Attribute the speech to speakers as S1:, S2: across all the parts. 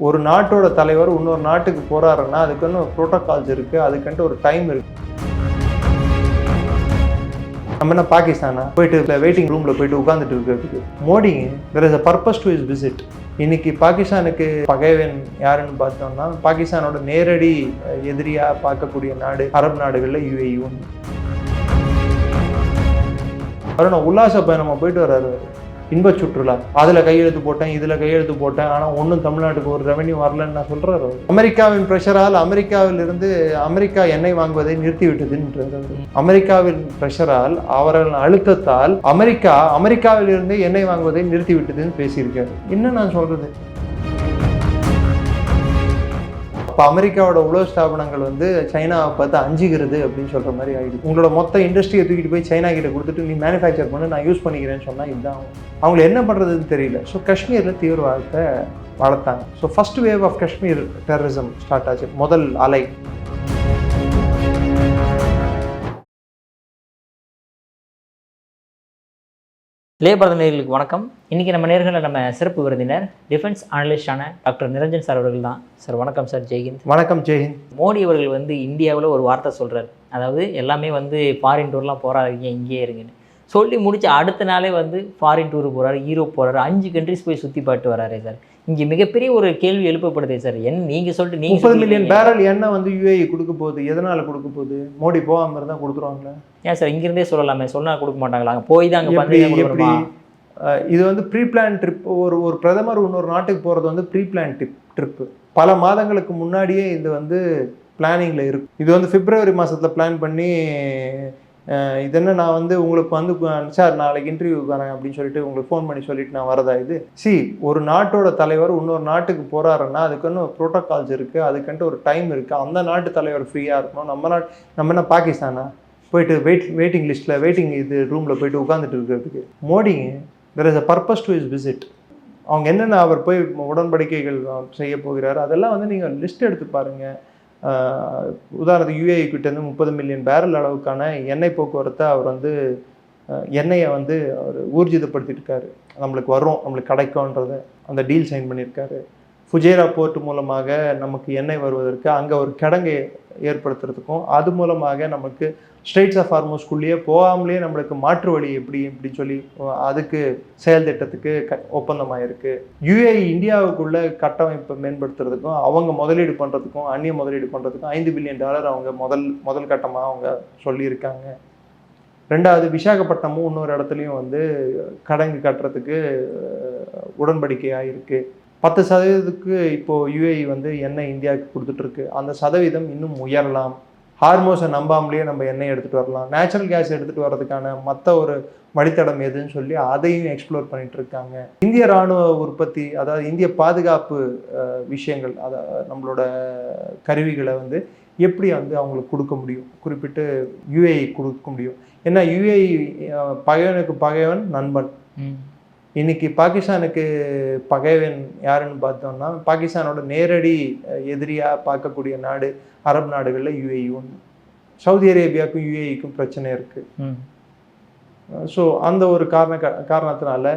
S1: ஒரு நாட்டோட தலைவர் இன்னொரு நாட்டுக்கு போறாருன்னா அதுக்குன்னு ஒரு ப்ரோட்டோகால்ஸ் இருக்கு, அதுக்குன்ட்டு ஒரு டைம் இருக்கு. நம்ம என்ன பாகிஸ்தானா போயிட்டு வெயிட்டிங் ரூம்ல போயிட்டு உட்காந்துட்டு இருக்கிறதுக்கு? மோடிங்க there is a purpose to his visit. இன்னைக்கு பாகிஸ்தானுக்கு பகைவன் யாருன்னு பார்த்தோம்னா, பாகிஸ்தானோட நேரடி எதிரியா பார்க்கக்கூடிய நாடு அரபு நாடுகள்ல UAE ஒன்று. அவரும் உல்லாச பயணமா போயிட்டு வர்றாரு, இன்ப சுற்றுலா. அதுல கையெழுத்து போட்டேன், இதுல கையெழுத்து போட்டேன், ஆனா ஒன்றும் தமிழ்நாட்டுக்கு ஒரு ரெவன்யூ வரலன்னு நான் சொல்றாரு. அமெரிக்காவின் பிரஷரால் அமெரிக்காவில் இருந்து அமெரிக்கா எண்ணெய் வாங்குவதை நிறுத்திவிட்டதுன்றது. அமெரிக்காவின் பிரஷரால் அவர்கள் அழுத்தத்தால் அமெரிக்காவில் இருந்து எண்ணெய் வாங்குவதை நிறுத்திவிட்டதுன்னு பேசியிருக்காரு. என்ன நான் சொல்றது? இப்போ அமெரிக்காவோட உலக ஸ்தாபனங்கள் வந்து சைனாவை பார்த்து அஞ்சுகிறது அப்படின்னு சொல்கிற மாதிரி ஆகிடுது. உங்களோட மொத்த இண்டஸ்ட்ரியை தூக்கிட்டு போய் சைனா கிட்ட கொடுத்துட்டு நீ மேனுஃபேக்சர் பண்ணி நான் யூஸ் பண்ணிக்கிறேன்னு சொன்னால் இதுதான் அவங்களுக்கு என்ன பண்ணுறதுன்னு தெரியல. ஸோ காஷ்மீரில் தீவிரவாதத்தை வளர்த்தாங்க. So first wave of Kashmir terrorism start ஆச்சு, முதல் அலை.
S2: லேபாரத நேயர்களுக்கு வணக்கம். இன்றைக்கி நம்ம நேர்களில் நம்ம சிறப்பு விருந்தினர் டிஃபென்ஸ் அனலிஸ்டான டாக்டர் நிரஞ்சன் சார் அவர்கள் தான். சார் வணக்கம் சார். ஜெய்ஹிந்த்.
S1: வணக்கம். ஜெய்ஹிந்த்.
S2: மோடி அவர்கள் வந்து இந்தியாவில் ஒரு வார்த்தை சொல்கிறார், அதாவது எல்லாமே வந்து ஃபாரின் டூர்லாம் போகிறாங்க, இங்கேயே இருங்கன்னு சொல்லி முடிச்சு அடுத்த நாளே வந்து ஃபாரின் டூர் போகிறாரு, யூரோப் போகிறாரு, 5 கண்ட்ரிஸ் போய் சுற்றி பார்த்து வராரு. சார் இங்கே மிகப்பெரிய ஒரு கேள்வி எழுப்பப்படுது சார். நீங்கள் சொல்லிட்டு
S1: 30 மில்லியன் பேரல் எண்ணெய் வந்து UAE கொடுக்க போகுது. எதனால் கொடுக்க போகுது? மோடி போகாமல் இருந்தால் கொடுத்துருவாங்களா?
S2: ஏன் சார் இங்கிருந்தே சொல்லலாமே, சொன்னால் கொடுக்க மாட்டாங்களா? அங்கே போய் தான் அங்கே
S1: எப்படி இது வந்து ப்ரீ பிளான் ட்ரிப். ஒரு பிரதமர் இன்னொரு நாட்டுக்கு போகிறது வந்து ப்ரீ பிளான் ட்ரிப்பு. பல மாதங்களுக்கு முன்னாடியே இது வந்து பிளானிங்கில் இருக்கும். இது வந்து பிப்ரவரி மாதத்தில் பிளான் பண்ணி இது என்ன, நான் வந்து உங்களுக்கு வந்து சார் நாளைக்கு இன்டர்வியூ வரேன் அப்படின்னு சொல்லிட்டு உங்களுக்கு ஃபோன் பண்ணி சொல்லிட்டு நான் வரதா இது? ஒரு நாட்டோட தலைவர் இன்னொரு நாட்டுக்கு போகிறாருன்னா அதுக்குன்னு ஒரு ப்ரோட்டோகால்ஸ் இருக்குது, அதுக்குன்ட்டு ஒரு டைம் இருக்குது. அந்த நாட்டு தலைவர் ஃப்ரீயாக இருக்கணும். நம்ம என்ன பாகிஸ்தானா போயிட்டு வெயிட்டிங் லிஸ்ட்டில் வெயிட்டிங் ரூமில் போயிட்டு உட்காந்துட்டு இருக்கிறதுக்கு? மோடிங்க there is a purpose to his visit. அவங்க என்னென்ன அவர் போய் உடன்படிக்கைகள் செய்ய போகிறார் அதெல்லாம் வந்து நீங்கள் லிஸ்ட் எடுத்து பாருங்கள். உதாரணத்துக்கு UAE கிட்டேருந்து 30 மில்லியன் பேரல் அளவுக்கான எண்ணெய் போக்குவரத்தை அவர் வந்து எண்ணெயை வந்து அவர் ஊர்ஜிதப்படுத்திட்டு இருக்காரு. நம்மளுக்கு வரும், நம்மளுக்கு கிடைக்கும்ன்றத அந்த டீல் சைன் பண்ணியிருக்காரு. ஃபுஜேரா போர்ட் மூலமாக நமக்கு எண்ணெய் வருவதற்கு அங்கே ஒரு கிடங்கை ஏற்படுத்துறதுக்கும், அது மூலமாக நமக்கு ஸ்ட்ரெயிட்ஸ் ஆஃப் ஹார்மோஸ்குள்ளேயே போகாமலே நம்மளுக்கு மாற்று வழி எப்படி சொல்லி அதுக்கு செயல் திட்டத்துக்கு ஒப்பந்தமாயிருக்கு. UAE இந்தியாவுக்குள்ள கட்டமைப்பை மேம்படுத்துறதுக்கும் அவங்க முதலீடு பண்ணுறதுக்கும் அந்நிய முதலீடு பண்ணுறதுக்கும் $5 பில்லியன் அவங்க முதல் கட்டமாக அவங்க சொல்லியிருக்காங்க. ரெண்டாவது, விசாகப்பட்டினமும் இன்னொரு இடத்துலையும் வந்து கடங்கு கட்டுறதுக்கு உடன்படிக்கை ஆகிருக்கு. 10% இப்போது UAE வந்து எண்ணெய் இந்தியாவுக்கு கொடுத்துட்ருக்கு. அந்த சதவீதம் இன்னும் உயரலாம். ஹார்மோஸை நம்பாமலேயே நம்ம எண்ணெய் எடுத்துகிட்டு வரலாம். நேச்சுரல் கேஸ் எடுத்துகிட்டு வர்றதுக்கான மற்ற ஒரு வழித்தடம் எதுன்னு சொல்லி அதையும் எக்ஸ்ப்ளோர் பண்ணிட்டு இருக்காங்க. இந்திய இராணுவ உற்பத்தி, அதாவது இந்திய பாதுகாப்பு விஷயங்கள், நம்மளோட கருவிகளை வந்து எப்படி வந்து அவங்களுக்கு கொடுக்க முடியும், குறிப்பிட்டு UAE கொடுக்க முடியும். ஏன்னா UAE பகைவனுக்கு பகைவன் நண்பன். இன்னைக்கு பாகிஸ்தானுக்கு பகைவன் யாருன்னு பார்த்தோம்னா, பாகிஸ்தானோட நேரடி எதிரியாக பார்க்கக்கூடிய நாடு அரபு நாடுகளில் UAE ஒன்று. சவுதி அரேபியாவுக்கும் UAEக்கும் பிரச்சனை இருக்குது. ஸோ அந்த ஒரு காரணத்தினால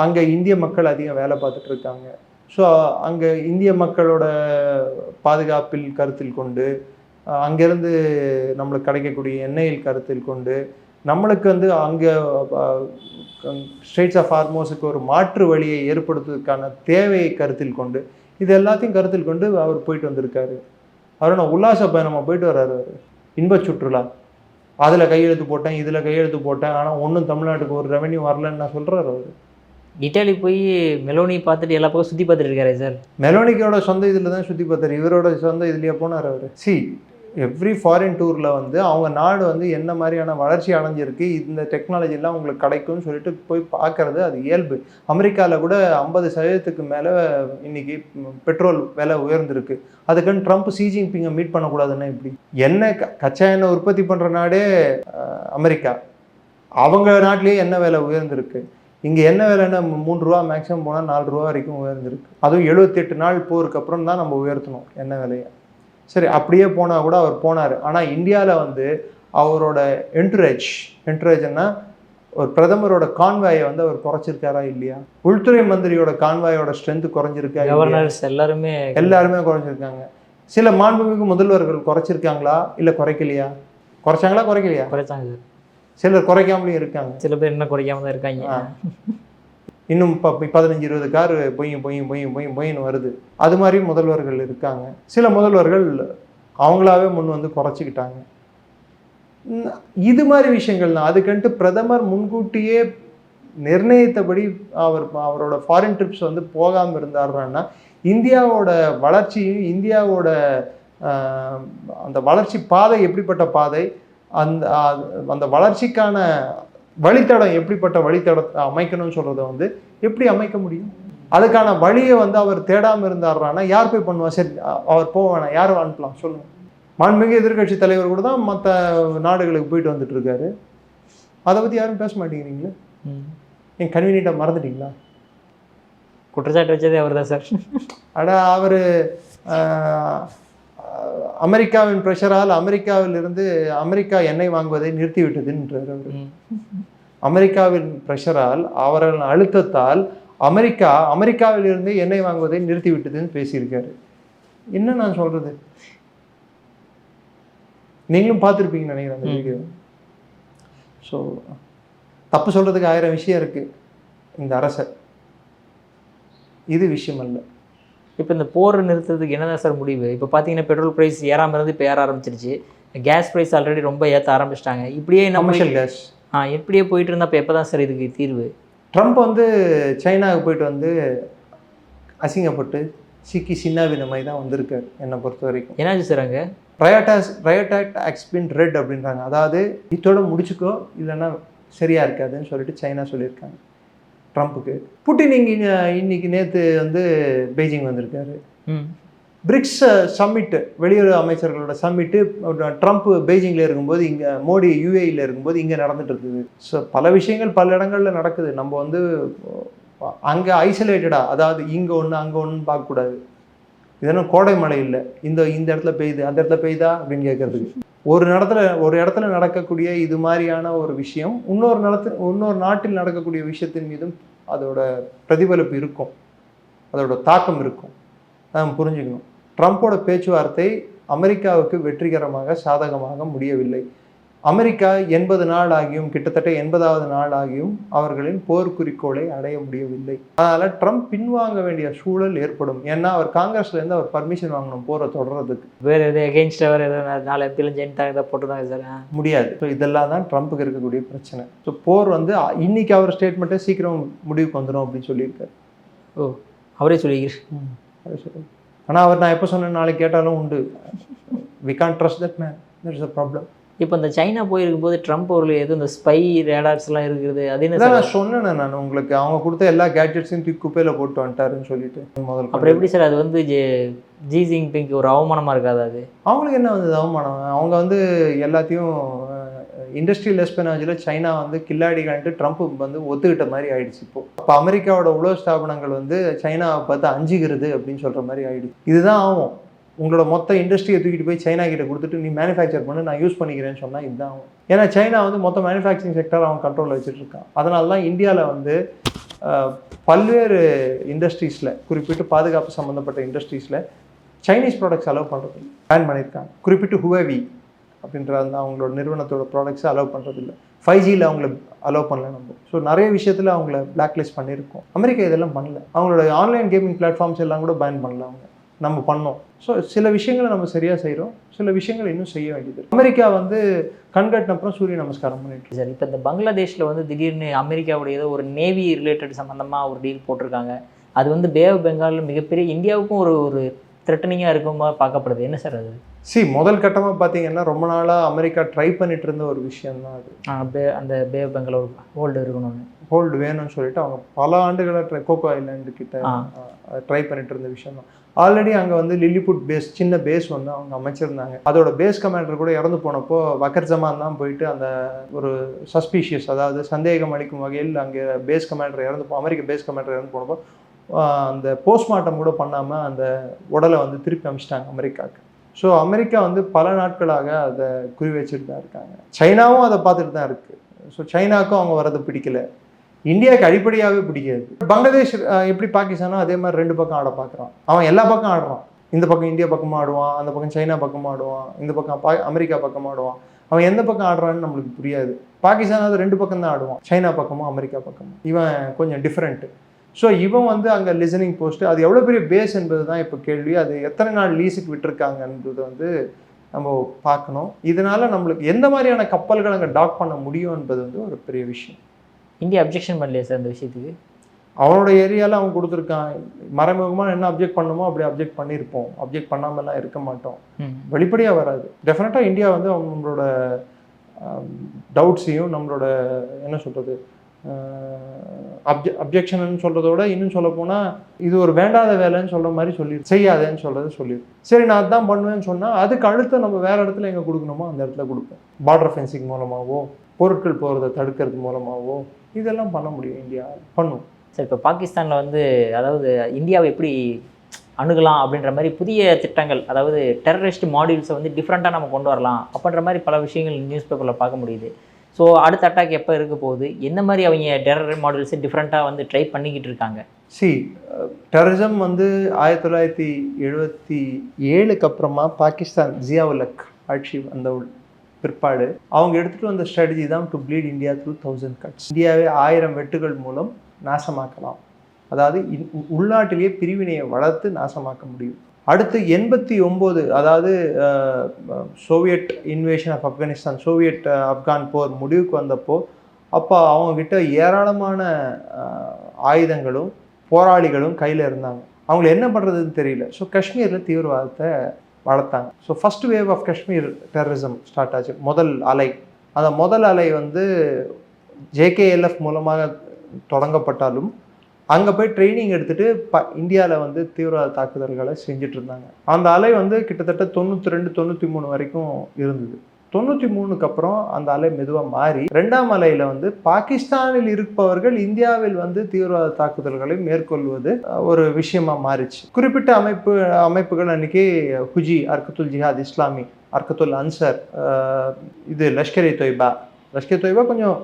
S1: அங்கே இந்திய மக்கள் அதிகம் வேலை பார்த்துட்டு இருக்காங்க. ஸோ அங்கே இந்திய மக்களோட பாதுகாப்பில் கருத்தில் கொண்டு, அங்கேருந்து நம்மளுக்கு கிடைக்கக்கூடிய எண்ணெயில் கருத்தில் கொண்டு, நம்மளுக்கு வந்து அங்கே ஸ்ட்ரெயிட்ஸ் ஆஃப் ஹார்மோஸுக்கு ஒரு மாற்று வழியை ஏற்படுத்துவதற்கான தேவையை கருத்தில் கொண்டு, இது எல்லாத்தையும் கருத்தில் கொண்டு அவர் போயிட்டு வந்திருக்காரு. நான் உல்லாச பயணமாக போயிட்டு வர்றாரு. இன்ப சுற்றுலா. அதில் கையெழுத்து போட்டேன், இதில் கையெழுத்து போட்டேன், ஆனால் ஒன்றும் தமிழ்நாட்டுக்கு ஒரு ரெவன்யூ வரலன்னு நான் சொல்கிறாரு. அவர்
S2: இட்டாலி போய் மெலோனி பார்த்துட்டு எல்லா பக்கம் சுற்றி பார்த்துட்டு இருக்காரு சார். மெலோனிக்கோட
S1: சொந்த இதில் தான் சுற்றி பார்த்தாரு, இவரோட சொந்த இதுலேயே போனார் அவர். எவ்ரி ஃபாரின் டூரில் வந்து அவங்க நாடு வந்து என்ன மாதிரியான வளர்ச்சி அடைஞ்சிருக்கு, இந்த டெக்னாலஜிலாம் உங்களுக்கு கிடைக்கும்னு சொல்லிட்டு போய் பார்க்குறது அது இயல்பு. அமெரிக்காவில் கூட 50% மேலே இன்னைக்கு பெட்ரோல் விலை உயர்ந்திருக்கு. அதுக்குன்னு ட்ரம்ப் ஷி ஜின்பிங்கை மீட் பண்ணக்கூடாதுன்னா எப்படி? எண்ணெய் கச்சா எண்ணெய் உற்பத்தி பண்ணுற நாடே அமெரிக்கா. அவங்க நாட்டிலேயே எண்ணெய் விலை உயர்ந்திருக்கு. இங்கே என்ன விலைன்னா $3 மேக்ஸிமம் போனால் $4 வரைக்கும் உயர்ந்திருக்கு. அதுவும் 78 நாள் போருக்கு அப்புறம் தான் நம்ம உயர்த்தணும் எண்ணெய் விலையை. சரி, அப்படியே போனால் கூட அவர் போனார். ஆனால் இந்தியாவில் வந்து அவரோட என்ட்ரேஜ்னா ஒரு பிரதமரோட கான்வாயை வந்து அவர் குறைச்சிருக்காரா இல்லையா? உள்துறை மந்திரியோட கான்வாயோட ஸ்ட்ரென்த் குறைஞ்சிருக்கா?
S2: கவர்னர்ஸ்
S1: எல்லாருமே குறைஞ்சிருக்காங்க. சில மாண்புமிகு முதல்வர்கள் குறைச்சிருக்காங்களா இல்லை குறைக்கலையா? குறைச்சாங்களா குறைக்கலையா?
S2: குறைச்சாங்க.
S1: சிலர் குறைக்காமலேயும் இருக்காங்க.
S2: சில பேர் என்ன குறைக்காம தான் இருக்காங்க.
S1: இன்னும் 15-20 கார் பொய்ன்னு வருது. அது மாதிரி முதல்வர்கள் இருக்காங்க. சில முதல்வர்கள் அவங்களாவே முன் வந்து குறைச்சிக்கிட்டாங்க. இது மாதிரி விஷயங்கள் தான். அதுக்கன்ட்டு பிரதமர் முன்கூட்டியே நிர்ணயித்தபடி அவரோட ஃபாரின் ட்ரிப்ஸ் வந்து போகாமல் இருந்தாருன்னா இந்தியாவோட வளர்ச்சியும் இந்தியாவோட அந்த வளர்ச்சி பாதை எப்படிப்பட்ட பாதை, அந்த அந்த வளர்ச்சிக்கான வழித்தடம் எப்படிப்பட்ட வழித்தடத்தை அமைக்கணும்னு சொல்கிறத வந்து எப்படி அமைக்க முடியும்? அதுக்கான வழியை வந்து அவர் தேடாமல் இருந்தாருன்னா யார் போய் பண்ணுவா? சரி, அவர் போக வேணாம், யார் அனுப்பலாம் சொல்லுங்கள். மாண்புமிகு எதிர்கட்சி தலைவர் கூட தான் மற்ற நாடுகளுக்கு போயிட்டு வந்துட்டு இருக்காரு. அதை பற்றி யாரும் பேச மாட்டேங்கிறீங்களே. என் கன்வீனியன்ட்டாக மறந்துட்டீங்களா?
S2: குற்றச்சாட்டு வச்சதே அவர் தான் சார்.
S1: அவர் அமெரிக்காவின் ப்ரெஷரால் அமெரிக்காவிலிருந்து அமெரிக்கா எண்ணெய் வாங்குவதை நிறுத்திவிட்டதுன்றார் அவர். அமெரிக்காவின் ப்ரெஷரால் அவர்கள் அழுத்தத்தால் அமெரிக்காவிலிருந்து எண்ணெய் வாங்குவதை நிறுத்திவிட்டதுன்னு பேசியிருக்காரு. என்ன நான் சொல்றது? நீங்களும் பார்த்துருப்பீங்கன்னு நினைக்கிறேன் அந்த வீடியோ. ஸோ தப்பு சொல்றதுக்கு 1000 விஷயம் இருக்கு இந்த அரசை. இது விஷயம் அல்ல.
S2: இப்போ இந்த போர் நிறுத்துறதுக்கு என்னதான் சார் முடிவு? இப்போ பார்த்தீங்கன்னா பெட்ரோல் ப்ரைஸ் ஏறாமல் இருந்து இப்போ ஏற ஆரம்பிச்சிருச்சு. கேஸ் ப்ரைஸ் ஆல்ரெடி ரொம்ப ஏற்ற ஆரம்பிச்சிட்டாங்க. இப்படியே
S1: கமர்ஷியல் கேஸ்
S2: இப்படியே போயிட்டு இருந்தால் இப்போ எப்போ தான் சார் இதுக்கு தீர்வு?
S1: ட்ரம்ப் வந்து சைனாவுக்கு போயிட்டு வந்து அசிங்கப்பட்டு சிக்கி சின்னாபினமாய் தான் வந்திருக்காரு என்னை பொறுத்த வரைக்கும்.
S2: என்னாச்சு சார் அங்கே?
S1: Riot act has been red அப்படின்றாங்க. அதாவது இதோட முடிச்சுக்கோ இல்லைன்னா சரியா இருக்காதுன்னு சொல்லிட்டு சைனா சொல்லியிருக்காங்க ட்ரம்ப்புக்கு. புட்டின் இன்னைக்கு நேற்று வந்து பெய்ஜிங் வந்திருக்காரு. பிரிக்ஸ் சம்மிட்டு, வெளியுறவு அமைச்சர்களோட சம்மிட்டு ட்ரம்ப் பெய்ஜிங்கில் இருக்கும்போது இங்கே மோடி யூஏஇயில் இருக்கும்போது இங்கே நடந்துட்டு இருக்குது. ஸோ பல விஷயங்கள் பல இடங்களில் நடக்குது. நம்ம வந்து அங்கே ஐசோலேட்டடாக, அதாவது இங்கே ஒன்று அங்கே ஒன்றுன்னு பார்க்கக்கூடாது. இதெல்லாம் கோடை மழை இல்லை, இந்த இடத்துல பெய்யுது அந்த இடத்துல பெய்யுதா அப்படின்னு கேட்கறதுக்கு. ஒரு இடத்துல நடக்கக்கூடிய இது மாதிரியான ஒரு விஷயம் இன்னொரு நாட்டில் நடக்கக்கூடிய விஷயத்தின் மீதும் அதோட பிரதிபலிப்பு இருக்கும், அதோட தாக்கம் இருக்கும். நாம் புரிஞ்சுக்கணும். ட்ரம்ப்போட பேச்சுவார்த்தை அமெரிக்காவுக்கு வெற்றிகரமாக சாதகமாக முடியவில்லை. அமெரிக்கா 80 நாள் ஆகியும், கிட்டத்தட்ட 80வது நாள் ஆகியும் அவர்களின் போர் குறிக்கோளை அடைய முடியவில்லை. அதனால ட்ரம்ப் பின்வாங்க வேண்டிய சூழல் ஏற்படும். ஏன்னா அவர் காங்கிரஸ்லேருந்து அவர் பர்மிஷன் வாங்கணும் போரை தொடர்றதுக்கு.
S2: வேறு எது எகெயின்ஸ்ட் அவர் எதாவது 4 எம்பிலும் ஜெயின்ட்டாக போட்டுருந்தாங்க சார். முடியாது.
S1: ஸோ இதெல்லாம் தான் ட்ரம்ப்புக்கு இருக்கக்கூடிய பிரச்சனை. ஸோ போர் வந்து இன்னைக்கு அவர் ஸ்டேட்மெண்ட்டே சீக்கிரம் முடிவுக்கு வந்துடும் அப்படின்னு சொல்லியிருக்காரு.
S2: ஓ, அவரே சொல்லியிருக்காரு.
S1: ஆனால் அவர் நான் எப்போ சொன்னேன் நாளைக்கு கேட்டாலும் உண்டு. We can't trust that man, that is a problem.
S2: இப்போ இந்த சைனா போயிருக்கும் போது ட்ரம்ப் அவர்கள் எதுவும் இந்த ஸ்பை ரேடார்ஸ்லாம் இருக்குது, அது என்ன
S1: நான் சொன்னேன் நான் உங்களுக்கு, அவங்க கொடுத்த எல்லா கேட்ஜெட்ஸையும் தூக்கி குப்பையில் போட்டு வந்துட்டாருன்னு சொல்லிட்டு முதல்ல.
S2: அப்புறம் எப்படி சார் அது வந்து ஜி ஜின்பிங்க்கு ஒரு அவமானமாக இருக்காது? அது அவங்களுக்கு
S1: என்ன வந்து அவமானம்? அவங்க வந்து எல்லாத்தையும் இண்டஸ்ட்ரியல் எஸ்பெனாஜில் சைனா வந்து கில்லாடிகள்ட்டு ட்ரம்ப் வந்து ஒத்துக்கிட்ட மாதிரி ஆயிடுச்சு. இப்போ அமெரிக்காவோட உலக ஸ்தாபனங்கள் வந்து சைனாவை பார்த்து அஞ்சுகிறது அப்படின்னு சொல்கிற மாதிரி ஆயிடுச்சு. இதுதான் ஆகும். உங்களோட மொத்த இண்டஸ்ட்ரியை தூக்கிட்டு போய் சைனா கிட்ட கொடுத்துட்டு நீ மேனுஃபேக்சர் பண்ணு, நான் யூஸ் பண்ணிக்கிறேன்னு சொன்னால் இதுதான் ஆகும். ஏன்னா சைனா வந்து மொத்த மேனுஃபேக்சரிங் செக்டர் அவன் கண்ட்ரோலில் வச்சுட்டு இருக்கான். அதனால தான் இந்தியாவில் வந்து பல்வேறு இண்டஸ்ட்ரீஸில், குறிப்பிட்டு பாதுகாப்பு சம்மந்தப்பட்ட இண்டஸ்ட்ரீஸில் சைனீஸ் ப்ராடக்ட்ஸ் அலோவ் பண்ணுறது பேன் பண்ணியிருக்காங்க. குறிப்பிட்டு ஹுவேவி அப்படின்ற அந்த அவங்களோட நிறுவனத்தோட ப்ராடக்ட்ஸை அலோவ் பண்ணுறதில்லை. 5Gயில் அவங்கள அலோவ் பண்ணல நம்ம. ஸோ நிறைய விஷயத்தில் அவங்கள பிளாக்லிஸ்ட் பண்ணியிருக்கோம். அமெரிக்கா இதெல்லாம் பண்ணல. அவங்களோட ஆன்லைன் கேமிங் பிளாட்ஃபார்ம்ஸ் எல்லாம் கூட பேன் பண்ணல அவங்க, நம்ம பண்ணோம். ஸோ சில விஷயங்களை நம்ம சரியாக செய்கிறோம், சில விஷயங்கள் இன்னும் செய்ய வேண்டியது. அமெரிக்கா வந்து கண்கட்டின அப்புறம் சூரிய நமஸ்காரம் பண்ணிட்டு
S2: சார். இப்போ இந்த பங்களாதேஷில் வந்து திடீர்னு அமெரிக்காவுடைய ஏதோ ஒரு நேவி ரிலேட்டட் சம்மந்தமாக ஒரு டீல் போட்டிருக்காங்க. அது வந்து பே ஆஃப் பெங்காலில் மிகப்பெரிய இந்தியாவுக்கும் ஒரு த்ரெட்டனிங்காக இருக்குமா பார்க்கப்படுது. என்ன சார் அது?
S1: முதல் கட்டமாக பார்த்தீங்கன்னா ரொம்ப நாளாக அமெரிக்கா ட்ரை பண்ணிட்டு இருந்த ஒரு விஷயம் தான் அது.
S2: அந்த பே ஆஃப் பெங்கால் ஒரு ஹோல்டு இருக்கணும்னு,
S1: ஹோல்டு வேணும்னு சொல்லிட்டு அவங்க பல ஆண்டுகளாக கோகோ ஐலாண்டு கிட்ட ட்ரை பண்ணிட்டு இருந்த விஷயம் தான். ஆல்ரெடி அங்கே வந்து லில்லிபுட் பேஸ், சின்ன பேஸ் வந்து அவங்க அமைச்சிருந்தாங்க. அதோட பேஸ் கமாண்டர் கூட இறந்து போனப்போ வக்கர் ஜமான் தான் போயிட்டு அந்த ஒரு சஸ்பீஷியஸ், அதாவது சந்தேகம் அளிக்கும் வகையில் அங்கே பேஸ் கமாண்டர் அமெரிக்க பேஸ் கமாண்டர் இறந்து போனப்போ அந்த போஸ்ட்மார்ட்டம் கூட பண்ணாமல் அந்த உடலை வந்து திருப்பி அமிச்சிட்டாங்க அமெரிக்காவுக்கு. ஸோ அமெரிக்கா வந்து பல நாட்களாக அதை குறி வச்சுட்டு தான் இருக்காங்க. சைனாவும் அதை பார்த்துட்டு தான் இருக்குது. ஸோ சைனாக்கும் அவங்க வரது பிடிக்கல, இந்தியாவுக்கு அடிப்படையாகவே பிடிக்காது. பங்களாதேஷ் எப்படி பாகிஸ்தானோ அதே மாதிரி ரெண்டு பக்கம் ஆட பார்க்குறான். அவன் எல்லா பக்கம் ஆடுறான். இந்த பக்கம் இந்தியா பக்கமாக ஆடுவான், அந்த பக்கம் சைனா பக்கமாக ஆடுவான், இந்த பக்கம் அமெரிக்கா பக்கமாக ஆடுவான். அவன் எந்த பக்கம் ஆடுறான்னு நம்மளுக்கு புரியாது. பாகிஸ்தான் அது ரெண்டு பக்கம் தான் ஆடுவான், சைனா பக்கமும் அமெரிக்கா பக்கமும். இவன் கொஞ்சம் டிஃப்ரெண்ட்டு. ஸோ இவன் வந்து அங்கே லிசனிங் போஸ்ட்டு, அது எவ்வளோ பெரிய பேஸ் என்பது தான் இப்போ கேள்வி. அது எத்தனை நாள் லீஸுக்கு விட்டுருக்காங்கன்றது வந்து நம்ம பார்க்கணும். இதனால் நம்மளுக்கு எந்த மாதிரியான கப்பல்கள் அங்கே டாக் பண்ண முடியும் என்பது வந்து ஒரு பெரிய விஷயம்.
S2: இந்தியா அப்ஜெக்ஷன் பண்ணலையா சார் இந்த விஷயத்துக்கு? அவனோட
S1: ஏரியாவில் அவன் கொடுத்துருக்கான். மறைமுகமாக என்ன அப்ஜெக்ட் பண்ணணுமோ அப்படி அப்ஜெக்ட் பண்ணியிருப்போம். அப்ஜெக்ட் பண்ணாமலாம் இருக்க மாட்டோம். வெளிப்படையாக வராது. டெஃபினட்டாக இந்தியா வந்து நம்மளோட டவுட்ஸையும் நம்மளோட என்ன சொல்கிறது அப்ஜெக்ஷன் சொல்கிறதோட இன்னும் சொல்ல போனால் இது ஒரு வேண்டாத வேலைன்னு சொல்கிற மாதிரி செய்யாதேன்னு சொல்கிறது சொல்லிடு. சரி நான் அதுதான் பண்ணுவேன்னு சொன்னால் அதுக்கு அடுத்து நம்ம வேறு இடத்துல எங்கே கொடுக்கணுமோ அந்த இடத்துல கொடுப்போம். பார்டர் ஃபென்சிங் மூலமாகவோ பொருட்கள் போகிறத தடுக்கிறது மூலமாகவோ இதெல்லாம் பண்ண முடியும். இந்தியா பண்ணும்.
S2: சரி, இப்போ பாகிஸ்தானில் வந்து அதாவது இந்தியாவை எப்படி அணுகலாம் அப்படின்ற மாதிரி புதிய திட்டங்கள், அதாவது டெரரிஸ்ட் மாடியூல்ஸை வந்து டிஃப்ரெண்ட்டாக நம்ம கொண்டு வரலாம் அப்படின்ற மாதிரி பல விஷயங்கள் நியூஸ் பேப்பரில் பார்க்க முடியுது. ஸோ அடுத்த அட்டாக் எப்போ இருக்க போகுது, என்ன மாதிரி அவங்க டெரர் மாடல்ஸை டிஃப்ரெண்ட்டாக வந்து ட்ரை பண்ணிக்கிட்டு இருக்காங்க?
S1: டெரரிசம் வந்து 1977 அப்புறமா பாகிஸ்தான் ஜியாவுலக் ஆட்சி வந்த பிற்பாடு அவங்க எடுத்துகிட்டு வந்த ஸ்ட்ராட்டஜி தான் to bleed India through 1000 cuts. இந்தியாவை 1000 வெட்டுகள் மூலம் நாசமாக்கலாம். அதாவது உள்நாட்டிலேயே பிரிவினையை வளர்த்து நாசமாக்க முடியும். அடுத்து 89, அதாவது Soviet invasion of Afghanistan, Soviet Afghan போர் முடிவுக்கு வந்தப்போ அப்போ அவங்கக்கிட்ட ஏராளமான ஆயுதங்களும் போராளிகளும் கையில் இருந்தாங்க. அவங்கள என்ன பண்ணுறதுன்னு தெரியல. ஸோ காஷ்மீரில் தீவிரவாதத்தை வளர்த்தாங்க. So first wave of Kashmir terrorism start ஆச்சு. முதல் அலை, அந்த முதல் அலை வந்து JKLF மூலமாக தொடங்கப்பட்டாலும் அங்கே போய் ட்ரைனிங் எடுத்துகிட்டு இந்தியாவில் வந்து தீவிரவாத தாக்குதல்களை செஞ்சுட்டு இருந்தாங்க. அந்த அலை வந்து கிட்டத்தட்ட 92, 93 வரைக்கும் இருந்தது. 93க்கு அப்புறம் அந்த அலை மெதுவாக மாறி 2ஆம் அலையில் வந்து பாகிஸ்தானில் இருப்பவர்கள் இந்தியாவில் வந்து தீவிரவாத தாக்குதல்களை மேற்கொள்வது ஒரு விஷயமா மாறிச்சு. குறிப்பிட்ட அமைப்புகள் அன்றைக்கி ஹுஜி, அர்கத்துல் ஜிஹாத் இஸ்லாமி, அர்கத்துல் அன்சர், இது லஷ்கர்-இ தொய்பா கொஞ்சம்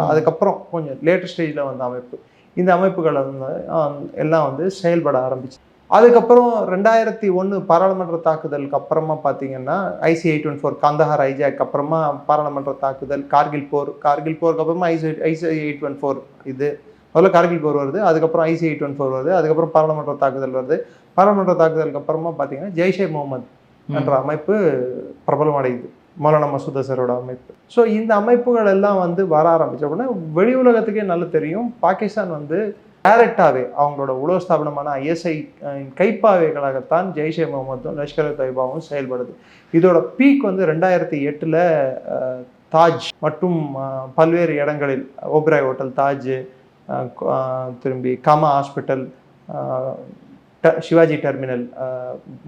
S1: அதுக்கப்புறம் கொஞ்சம் லேட்டர் ஸ்டேஜில் வந்த அமைப்பு. இந்த அமைப்புகள் எல்லாம் வந்து செயல்பட ஆரம்பிச்சு. அதுக்கப்புறம் 2001 பாராளுமன்ற தாக்குதலுக்கு அப்புறமா பார்த்தீங்கன்னா IC-814 காந்தஹார் ஐஜாக் அப்புறமா பாராளுமன்ற தாக்குதல், கார்கில் போருக்கு அப்புறமா IC-814 இது முதல்ல கார்கில் போர் வருது, அதுக்கப்புறம் IC-814 வருது, அதுக்கப்புறம் பாராளுமன்ற தாக்குதல் வருது. பாராளுமன்ற தாக்குதலுக்கு அப்புறமா பார்த்தீங்கன்னா ஜெய்ஷே முகமது என்ற அமைப்பு பிரபலம் அடையுது, மௌலானா மசூத் அசரோட அமைப்பு. ஸோ இந்த அமைப்புகள் எல்லாம் வந்து வர ஆரம்பிச்ச உடனே வெளி உலகத்துக்கே நல்லா தெரியும் பாகிஸ்தான் வந்து டைரக்டாகவே அவங்களோட உலக ஸ்தாபனமான ISI கைப்பாவைகளாகத்தான் ஜெய்ஷே முகமதும் லஷ்கர்-இ-தொய்பாவும் செயல்படுது. இதோட பீக் வந்து 2008 தாஜ் மற்றும் பல்வேறு இடங்களில் ஓபராய் ஹோட்டல், தாஜ், திரும்பி காமா ஹாஸ்பிட்டல், சிவாஜி டெர்மினல்,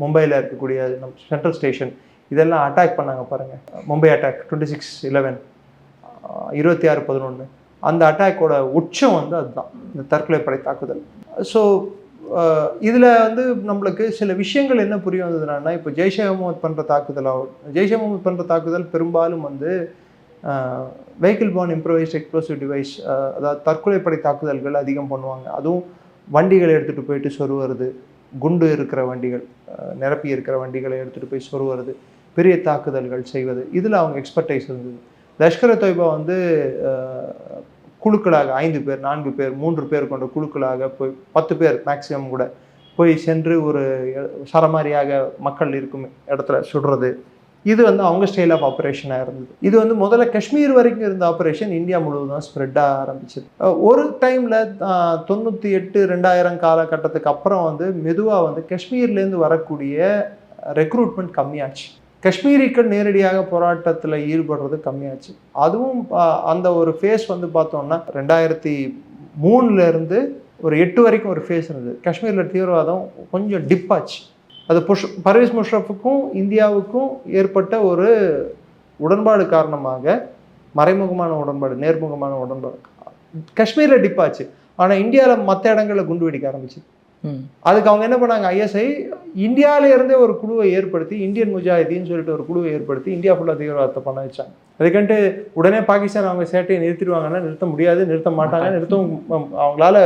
S1: மும்பையில் இருக்கக்கூடிய சென்ட்ரல் ஸ்டேஷன், இதெல்லாம் அட்டாக் பண்ணாங்க பாருங்கள். மும்பை அட்டாக் 26/11, 26/11 அந்த அட்டாக்கோட உச்சம் வந்து அதுதான், இந்த தற்கொலைப்படை தாக்குதல். ஸோ இதில் வந்து நம்மளுக்கு சில விஷயங்கள் என்ன புரிய வந்ததுன்னா, இப்போ ஜெய்ஷே முகமது பண்ணுற தாக்குதல் பெரும்பாலும் வந்து vehicle born improvised explosive device, அதாவது தற்கொலைப்படை தாக்குதல்கள் அதிகம் பண்ணுவாங்க. அதுவும் வண்டிகளை எடுத்துகிட்டு போயிட்டு சொருவது, குண்டு இருக்கிற வண்டிகள், நிரப்பி இருக்கிற வண்டிகளை எடுத்துகிட்டு போய் சொருவது, பெரிய தாக்குதல்கள் செய்வது, இதில் அவங்க எக்ஸ்பர்டைஸ் இருந்தது. லஷ்கர்-இ-தொய்பா வந்து குழுக்களாக 5 பேர், 4 பேர், 3 பேர் கொண்ட குழுக்களாக போய் 10 பேர் மேக்சிமம் கூட போய் சென்று ஒரு சரமாரியாக மக்கள் இருக்கும் இடத்துல சுடுறது, இது வந்து அவங்க ஸ்டைல் ஆஃப் ஆப்ரேஷனாக இருந்தது. இது வந்து முதல்ல காஷ்மீர் வரைக்கும் இருந்த ஆப்ரேஷன் இந்தியா முழுவதும் ஸ்ப்ரெட்டாக ஆரம்பிச்சது. ஒரு டைமில் 98, 2000 காலகட்டத்துக்கு அப்புறம் வந்து மெதுவாக வந்து காஷ்மீர்லேருந்து வரக்கூடிய ரெக்ரூட்மெண்ட் கம்மியாச்சு. காஷ்மீரிக்கள் நேரடியாக போராட்டத்தில் ஈடுபடுறது கம்மியாச்சு. அதுவும் அந்த ஒரு ஃபேஸ் வந்து பார்த்தோம்னா 2003 ஒரு 8 வரைக்கும் ஒரு ஃபேஸ் இருந்தது. காஷ்மீரில் தீவிரவாதம் கொஞ்சம் டிப் ஆச்சு. அது பர்வேஸ் முஷரஃபுக்கும் இந்தியாவுக்கும் ஏற்பட்ட ஒரு உடன்பாடு காரணமாக, மறைமுகமான உடன்பாடு, நேர்முகமான உடன்பாடு, காஷ்மீரில் டிப் ஆச்சு. ஆனால் இந்தியாவில் மற்ற இடங்களில் குண்டு வெடிக்க ஆரம்பிச்சு. அதுக்கு அவங்க என்ன பண்ணாங்க, ஐஎஸ்ஐ இந்தியாவிலேருந்தே ஒரு குழுவை ஏற்படுத்தி, இந்தியன் முஜாஹிதீன்னு சொல்லிட்டு ஒரு குழுவை ஏற்படுத்தி இந்தியா ஃபுல்லாக தீவிரவாதத்தை பண்ண வச்சாங்க. அதுக்கன்ட்டு உடனே பாகிஸ்தான் அவங்க சேட்டையை நிறுத்திடுவாங்கன்னா நிறுத்த முடியாது, நிறுத்த மாட்டாங்க, அவங்களால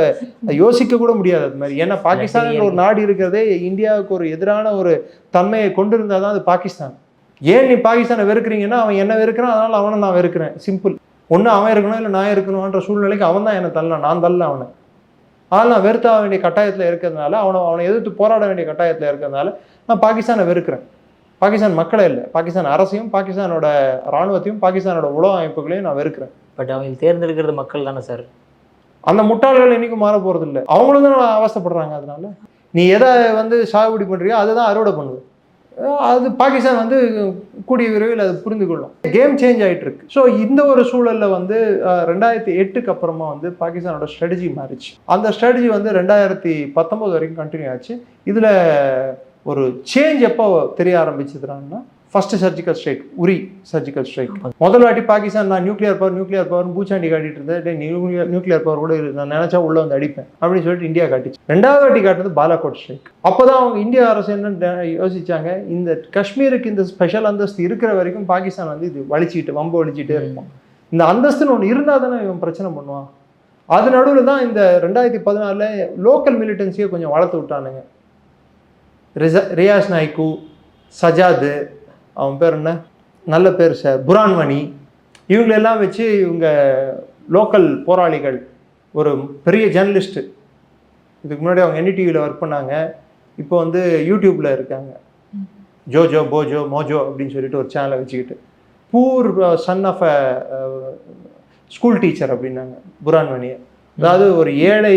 S1: யோசிக்க கூட முடியாது அது மாதிரி. ஏன்னா பாகிஸ்தான் ஒரு நாடு இருக்கிறதே இந்தியாவுக்கு ஒரு எதிரான ஒரு தன்மையை கொண்டு இருந்தால் தான் அது பாகிஸ்தான். ஏன் நீ பாகிஸ்தானை வெறுக்கிறீங்கன்னா அவன் என்ன வெறுக்கிறான், அதனால அவனை நான் வெறுக்கிறேன், சிம்பிள். ஒன்று அவன் இருக்கணும் இல்லை நான் இருக்கணும்ன்ற சூழ்நிலைக்கு அவன் தான் என்னை தள்ளலாம், நான் தள்ளல அவனை. ஆனால் நான் வெறுத்தாக வேண்டிய கட்டாயத்தில் இருக்கிறதுனால, அவனை எதிர்த்து போராட வேண்டிய கட்டாயத்தில் இருக்கிறதுனால நான் பாகிஸ்தானை வெறுக்கிறேன். பாகிஸ்தான் மக்களை இல்லை, பாகிஸ்தான் அரசையும் பாகிஸ்தானோட இராணுவத்தையும் பாகிஸ்தானோட உளவு அமைப்புகளையும் நான் வெறுக்கிறேன்.
S2: பட் அவங்க தேர்ந்தெடுக்கிறது மக்கள் தானே சார்.
S1: அந்த முட்டாள்கள் இன்னைக்கும் மாற போகிறது இல்லை, அவங்களும் தான் அவஸ்தைப்படுறாங்க. அதனால நீ எதை சாகுபடி பண்ணுறியோ அதை தான் அறுவடை பண்ணுது. அது பாகிஸ்தான் கூடிய விரைவில் அது புரிந்து கொள்ளும். கேம் சேஞ்ச் ஆகிட்டு இருக்கு. ஸோ இந்த ஒரு சூழலில் 2008க்கு அப்புறமா பாகிஸ்தானோட ஸ்ட்ராட்டஜி மாறிச்சு. அந்த ஸ்ட்ராட்டஜி 2019 வரைக்கும் கண்டினியூ ஆச்சு. இதில் ஒரு சேஞ்ச் எப்போ தெரிய ஆரம்பிச்சதுன்னா, ஃபர்ஸ்ட் சர்ஜிக்கல் ஸ்ட்ரைக், உரி சர்ஜிக்கல் ஸ்ட்ரைக். முதல் வாட்டி பாகிஸ்தான் நான் நியூக்ளியர் பவர் பூச்சாண்டி காட்டிட்டு இருந்தேன். நியூக்ளியர் பவர் கூட நான் நினைச்சா உள்ள அடிப்பேன் அப்படின்னு சொல்லிட்டு இந்தியா காட்டிச்சு. ரெண்டாவது வாட்டி காட்டுறது பாலாகோட் ஸ்ட்ரைக். அப்போதான் அவங்க இந்திய அரசு என்ன யோசிச்சாங்க, இந்த காஷ்மீருக்கு இந்த ஸ்பெஷல் அந்தஸ்து இருக்கிற வரைக்கும் பாகிஸ்தான் இது வம்பு வலிச்சுட்டே இருக்கும். இந்த அந்தஸ்துன்னு ஒன்று இருந்தால் தானே இவன் பிரச்சனை பண்ணுவான். அது நடுவில் தான் இந்த 2014 லோக்கல் மிலிட்டன்சியை கொஞ்சம் வளர்த்து விட்டானுங்க. ரியாஸ் நாய்க்கு, சஜாது, அவன் பேர் என்ன, நல்ல பேர் சார், புரான்வனி, இவங்களெல்லாம் வச்சு இவங்க லோக்கல் போராளிகள், ஒரு பெரிய ஜேர்னலிஸ்ட்டு, இதுக்கு முன்னாடி அவங்க NDTVயில் ஒர்க் பண்ணாங்க, இப்போ யூடியூப்பில் இருக்காங்க, ஜோஜோ போஜோ மோஜோ அப்படின்னு சொல்லிட்டு ஒரு சேனலை வச்சுக்கிட்டு, poor son of a school teacher அப்படின்னாங்க புரான்வனியை. அதாவது ஒரு ஏழை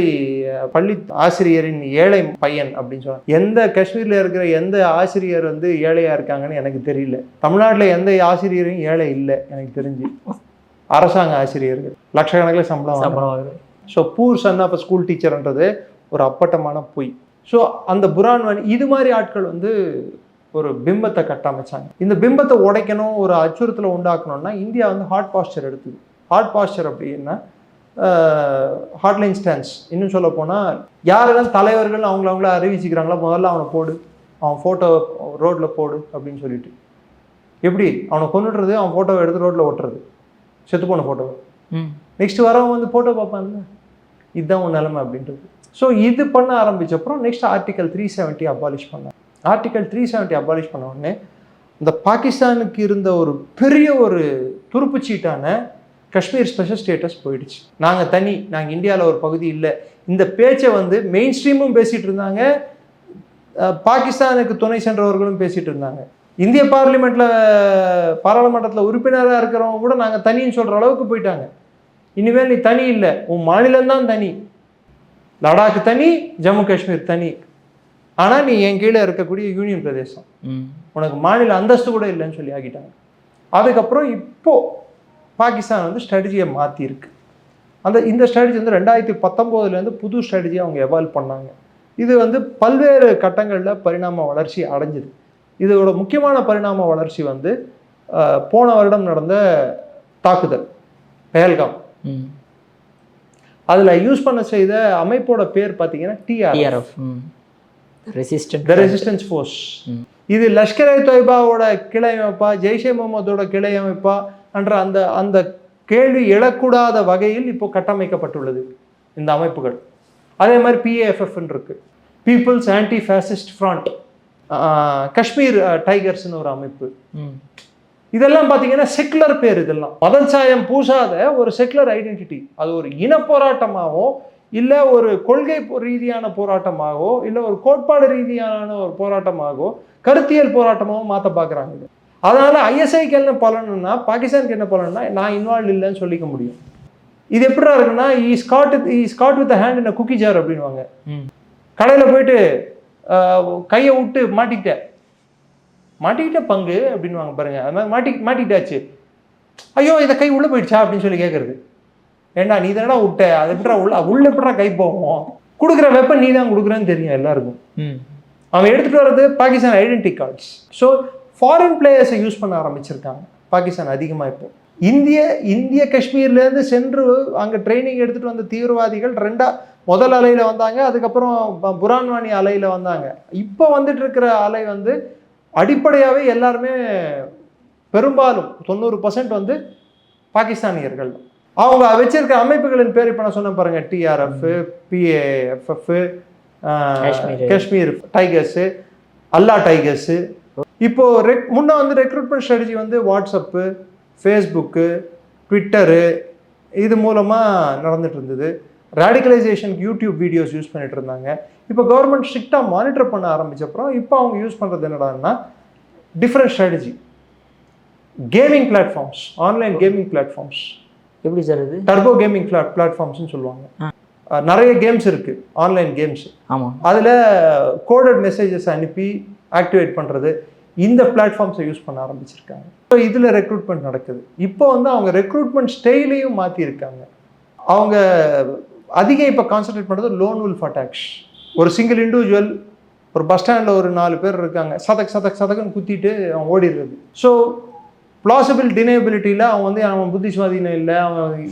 S1: பள்ளி ஆசிரியரின் ஏழை பையன் அப்படின்னு சொன்னாங்க. எந்த காஷ்மீரில் இருக்கிற எந்த ஆசிரியர் ஏழையாக இருக்காங்கன்னு எனக்கு தெரியல. தமிழ்நாட்டில் எந்த ஆசிரியரும் ஏழை இல்லை எனக்கு தெரிஞ்சு. அரசாங்க ஆசிரியர்கள் லட்சக்கணக்கில் சம்பளம். So poor son of school டீச்சர்ன்றது ஒரு அப்பட்டமான பொய். ஸோ அந்த புரான்வனி இது மாதிரி ஆட்கள் ஒரு பிம்பத்தை கட்டமைச்சாங்க. இந்த பிம்பத்தை உடைக்கணும், ஒரு அச்சுறுத்தலை உண்டாக்கணும்னா இந்தியா ஹாட் பாஸ்டர் எடுத்தது. ஹாட் பாஸ்டர் அப்படின்னா ஹாட்லைன் ஸ்டான்ஸ். இன்னும் சொல்ல போனால் யாரெல்லாம் தலைவர்கள் அவங்கள அறிவிச்சுக்கிறாங்களோ முதல்ல அவனை போடு, அவன் ஃபோட்டோ ரோட்டில் போடு அப்படின்னு சொல்லிட்டு. எப்படி அவனை கொண்டுடுறது, அவன் ஃபோட்டோவை எடுத்து ரோட்டில் ஒட்டுறது, செத்து போன ஃபோட்டோவை. நெக்ஸ்ட் வரவன் ஃபோட்டோ பார்ப்பான்ல, இதுதான் உன் நிலைமை அப்படின்றது. ஸோ இது பண்ண ஆரம்பிச்சப்பறம் நெக்ஸ்ட் ஆர்டிகல் 370 அபாலிஷ் பண்ணாங்க. ஆர்டிகல் 370 அபாலிஷ் பண்ண உடனே இந்த பாகிஸ்தானுக்கு இருந்த ஒரு பெரிய ஒரு துருப்புச்சீட்டான காஷ்மீர் ஸ்பெஷல் ஸ்டேட்டஸ் போயிடுச்சு. நாங்கள் இந்தியாவில் ஒரு பகுதி இல்லை. இந்த பேச்சை மெயின் ஸ்ட்ரீமும் பேசிகிட்டு இருந்தாங்க, பாகிஸ்தானுக்கு துணை சென்றவர்களும் பேசிகிட்டு இருந்தாங்க. இந்திய பாராளுமன்றத்தில் உறுப்பினராக இருக்கிறவங்க கூட நாங்கள் தனின்னு சொல்கிற அளவுக்கு போயிட்டாங்க. இனிமேல் நீ தனி இல்லை, உன் மாநிலம்தான் தனி, லடாக் தனி, ஜம்மு காஷ்மீர் தனி, ஆனால் நீ என் கீழே இருக்கக்கூடிய யூனியன் பிரதேசம், உனக்கு மாநில அந்தஸ்து கூட இல்லைன்னு சொல்லி ஆகிட்டாங்க. அதுக்கப்புறம் இப்போது பாகிஸ்தான் ஸ்ட்ராட்டஜியை மாற்றிருக்கு. இந்த ஸ்ட்ராட்டஜி 2019 புது ஸ்ட்ராட்டஜியை அவங்க எவால்வ் பண்ணாங்க. இது பல்வேறு கட்டங்களில் பரிணாம வளர்ச்சி அடைஞ்சுது. இதோட முக்கியமான பரிணாம வளர்ச்சி போன வருடம் நடந்த தாக்குதல் பெஹல்காம். அதில் யூஸ் பண்ண செய்த அமைப்போட பேர் பார்த்தீங்கன்னா TRF, ரெசிஸ்டன்ஸ் ஃபோர்ஸ். இது லஷ்கர்-இ-தொய்பாவோட கிளை அமைப்பா, ஜெய்ஷே முகமதோட கிளை அமைப்பா என்ற அந்த கேள்வி எழக்கூடாத வகையில் இப்போ கட்டமைக்கப்பட்டுள்ளது இந்த அமைப்புகள். அதே மாதிரி PAFF இருக்கு, people's anti fascist front, Kashmir டைகர்ஸ்னு ஒரு அமைப்பு. இதெல்லாம் பார்த்தீங்கன்னா செக்குலர் பேர். இதெல்லாம் மதச்சாயம் பூசாத ஒரு செக்குலர் ஐடென்டிட்டி. அது ஒரு இன போராட்டமாகவோ இல்லை ஒரு கொள்கை ரீதியான போராட்டமாகவோ இல்லை ஒரு கோட்பாடு ரீதியான ஒரு போராட்டமாகவோ கருத்தியல் போராட்டமாகவும் மாற்ற பார்க்குறாங்க. அதனால ISIக்கு என்ன பலன்னா, பாகிஸ்தானுக்கு என்ன பலன்னா, நான் இன்வால்வ் இல்லைன்னு சொல்லிக்க முடியும். இது எப்படிடா இருக்குன்னா, caught with hand in cookie jar அப்படின்வாங்க. கடையில் போயிட்டு கையை விட்டு மாட்டிக்கிட்ட பங்கு அப்படின்வாங்க பாருங்க. அது மாதிரி மாட்டிக்கிட்டாச்சு, ஐயோ இதை கை உள்ளே போயிடுச்சா அப்படின்னு சொல்லி கேட்குறது. ஏண்டா நீ தானடா விட்ட, அது எப்படா உள்ள எப்படா கை போவோம், கொடுக்குற வெப்பன் நீ தான் கொடுக்குறேன்னு தெரியும் எல்லாருக்கும். அவன் எடுத்துகிட்டு வர்றது Pakistan identity cards. So foreign பிளேயர்ஸை யூஸ் பண்ண ஆரம்பிச்சிருக்காங்க பாகிஸ்தான் அதிகமாக. இப்போ இந்திய காஷ்மீர்லேருந்து சென்று அங்கே ட்ரைனிங் எடுத்துகிட்டு வந்த தீவிரவாதிகள் முதல் அலையில் வந்தாங்க, அதுக்கப்புறம் புரான்வாணி அலையில் வந்தாங்க. இப்போ வந்துட்டு இருக்கிற அலை வந்து அடிப்படையாகவே எல்லாருமே பெரும்பாலும் 90% வந்து பாகிஸ்தானியர்கள். அவங்க வச்சிருக்க அமைப்புகளின் பேர் இப்போ நான் சொன்ன பாருங்க, TRF, PAFF, காஷ்மீர் டைகர்ஸு, அல்லா டைகர்ஸு. இப்போ முன்ன வந்து ரெக்ரூட்மெண்ட் ஸ்ட்ராட்டஜி வந்து வாட்ஸ்அப்பு, ஃபேஸ்புக்கு, ட்விட்டரு இது மூலமாக நடந்துட்டு இருந்தது. ரேடிகலைசேஷனுக்கு யூடியூப் வீடியோஸ் யூஸ் பண்ணிட்டு இருந்தாங்க. இப்போ கவர்மெண்ட் ஸ்ட்ரிக்டாக மானிட்டர் பண்ண ஆரம்பிச்சப்பறம் இப்போ அவங்க யூஸ் பண்ணுறது என்னடான்னா different strategy. Gaming platforms, online gaming platforms.
S2: எப்படி சார் இது?
S1: டர்போ கேமிங் பிளாட்ஃபார்ம்ஸ்னு சொல்லுவாங்க. நிறைய கேம்ஸ் இருக்கு, ஆன்லைன் கேம்ஸ்.
S2: ஆமாம்.
S1: அதில் கோடட் மெசேஜஸ் அனுப்பி ஆக்டிவேட் பண்ணுறது, இந்த பிளாட்ஃபார்ம்ஸை யூஸ் பண்ண ஆரம்பிச்சிருக்காங்க. ஸோ இதில் ரெக்ரூட்மெண்ட் நடக்குது. இப்போ வந்து அவங்க ரெக்ரூட்மெண்ட் ஸ்டைலையும் மாற்றிருக்காங்க. அவங்க அதிகம் இப்போ கான்சன்ட்ரேட் பண்ணுறது லோன் வுல்ஃப் அட்டாக்ஸ். ஒரு சிங்கிள் இண்டிவிஜுவல் ஒரு பஸ் ஸ்டாண்டில் ஒரு 4 பேர் இருக்காங்க, சதக்குன்னு குத்திட்டு அவன் ஓடிடுறது. ஸோ பிளாசிபிள் டினேபிலிட்டியில் அவன் புத்திசுவாதீனம் இல்லை, அவன்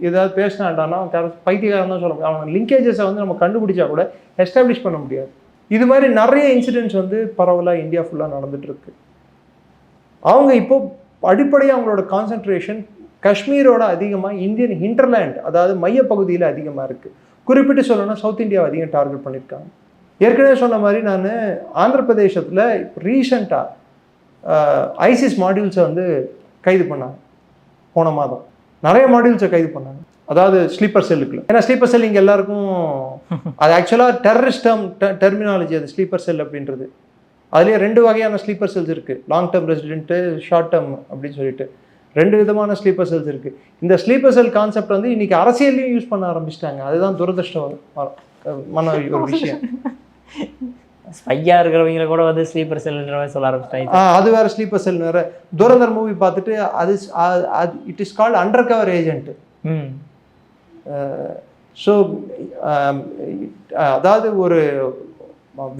S1: ஏதாவது பேசினான்டானா அவன் பைத்தியக்காரன் தான் சொல்ல முடியும். அவன் லிங்கேஜஸை வந்து நம்ம கண்டுபிடிச்சா கூட எஸ்டாப்ளிஷ் பண்ண முடியாது. இது மாதிரி நிறைய இன்சிடென்ட்ஸ் வந்து பரவலாக இந்தியா ஃபுல்லாக நடந்துகிட்ருக்கு. அவங்க இப்போ அடிப்படையாக அவங்களோட கான்சன்ட்ரேஷன் காஷ்மீரோட அதிகமாக இந்தியன் ஹிண்டர்லேண்ட், அதாவது மையப்பகுதியில் அதிகமாக இருக்குது. குறிப்பிட்டு சொல்லணும்னா சவுத் இந்தியாவை அதிகம் டார்கெட் பண்ணியிருக்காங்க. ஏற்கனவே சொன்ன மாதிரி நான் ஆந்திர பிரதேசத்தில் ரீசெண்டாக ஐசிஸ் மாடியூல்ஸை வந்து கைது பண்ணாங்க. போன மாதம் நிறைய மாடியூல்ஸை கைது பண்ணாங்க, அதாவது ஸ்லீப்பர் செல்லுக்குள்ள. ஏன்னா ஸ்லீப்பர் செல் இங்கே எல்லாருக்கும் அது ஆக்சுவலாக டெரரிஸ்ட் டெர்மினாலஜி. அது ஸ்லீப்பர் செல் அப்படின்றது. அதுலேயே 2 வகையான ஸ்லீப்பர் செல்ஸ் இருக்குது, long term resident, short term அப்படின்னு சொல்லிட்டு 2 விதமான ஸ்லீப்பர் செல்ஸ் இருக்குது. இந்த ஸ்லீப்பர் செல் கான்செப்ட் வந்து இன்றைக்கி அரசியல்லையும் யூஸ் பண்ண ஆரம்பிச்சிட்டாங்க. அதுதான் துரதிருஷ்டமான ஒரு விஷயம்.
S2: ஸ்பையா இருக்கிறவங்க கூட வந்து ஸ்லீப்பர் செல்ன்ற மாதிரி சொல்ல ஆரம்பிச்சிட்டாங்க.
S1: அது வேற, ஸ்லீப்பர் செல் வேற. துரந்தர் மூவி பார்த்துட்டு அது it is called under cover agent. So அதாவது ஒரு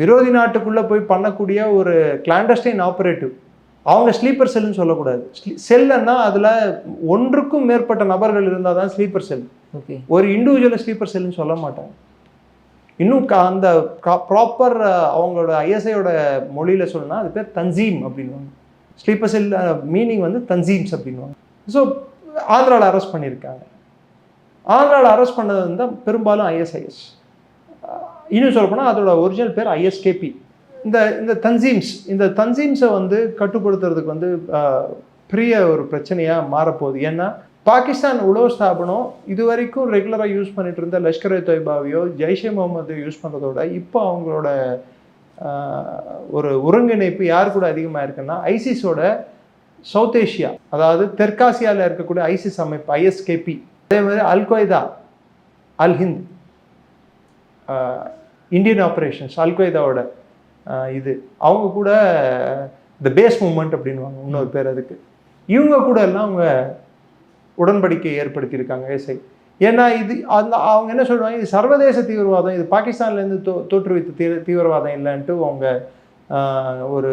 S1: விரோதி நாட்டுக்குள்ளே போய் பண்ணக்கூடிய ஒரு கிளாண்டஸ்டைன் ஆப்ரேட்டிவ். அவங்க ஸ்லீப்பர் செல்லுன்னு சொல்லக்கூடாது. செல்லுன்னா அதில் ஒன்றுக்கும் மேற்பட்ட நபர்கள் இருந்தால் தான் ஸ்லீப்பர் செல்.
S2: ஓகே, ஒரு
S1: இண்டிவிஜுவலை ஸ்லீப்பர் செல்லுன்னு சொல்ல மாட்டாங்க. இன்னும் அந்த ப்ராப்பர் அவங்களோட ஐஎஸ்ஐயோட மொழியில் சொல்லணும்னா அது பேர் தன்சீம் அப்படின்வாங்க. ஸ்லீப்பர் செல் மீனிங் வந்து தன்சீம்ஸ் அப்படின்வாங்க. ஸோ ஆந்திராவில் அரெஸ்ட் பண்ணியிருக்காங்க. ஆந்திராவில் அரெஸ்ட் பண்ணது வந்து பெரும்பாலும் ஐஎஸ்ஐஎஸ். இன்னும் சொல்லப்போனால் அதோட ஒரிஜினல் பேர் ISKP. இந்த தன்சீம்ஸை வந்து கட்டுப்படுத்துறதுக்கு வந்து பெரிய ஒரு பிரச்சனையாக மாறப்போகுது. ஏன்னா பாகிஸ்தான் உளவு ஸ்தாபனம் இது வரைக்கும் ரெகுலராக யூஸ் பண்ணிட்டு இருந்த லஷ்கர் இ தொய்பாவையோ ஜெய்ஷே முகமது யூஸ் பண்ணுறதோட இப்போ அவங்களோட ஒரு ஒருங்கிணைப்பு யார் கூட அதிகமாக இருக்குன்னா ஐசிஸோட சவுத் ஏஷியா, அதாவது தெற்காசியாவில் இருக்கக்கூடிய ஐசிஸ் அமைப்பு ISKP, அதே மாதிரி அல்-கொய்தா, அல்-ஹிந்த், இந்தியன் ஆப்ரேஷன்ஸ், அல்-கொய்தாவோட இது அவங்க கூட த பேஸ் மூமெண்ட் அப்படின்வாங்க இன்னொரு பேர் அதுக்கு. இவங்க கூட எல்லாம் அவங்க உடன்படிக்கை ஏற்படுத்தியிருக்காங்க ஐஎஸ்ஐ. ஏன்னா இது அவங்க என்ன சொல்லுவாங்க, இது சர்வதேச தீவிரவாதம், இது பாகிஸ்தான்லேருந்து தோற்றுவித்த தீவிரவாதம் இல்லைன்ட்டு அவங்க ஒரு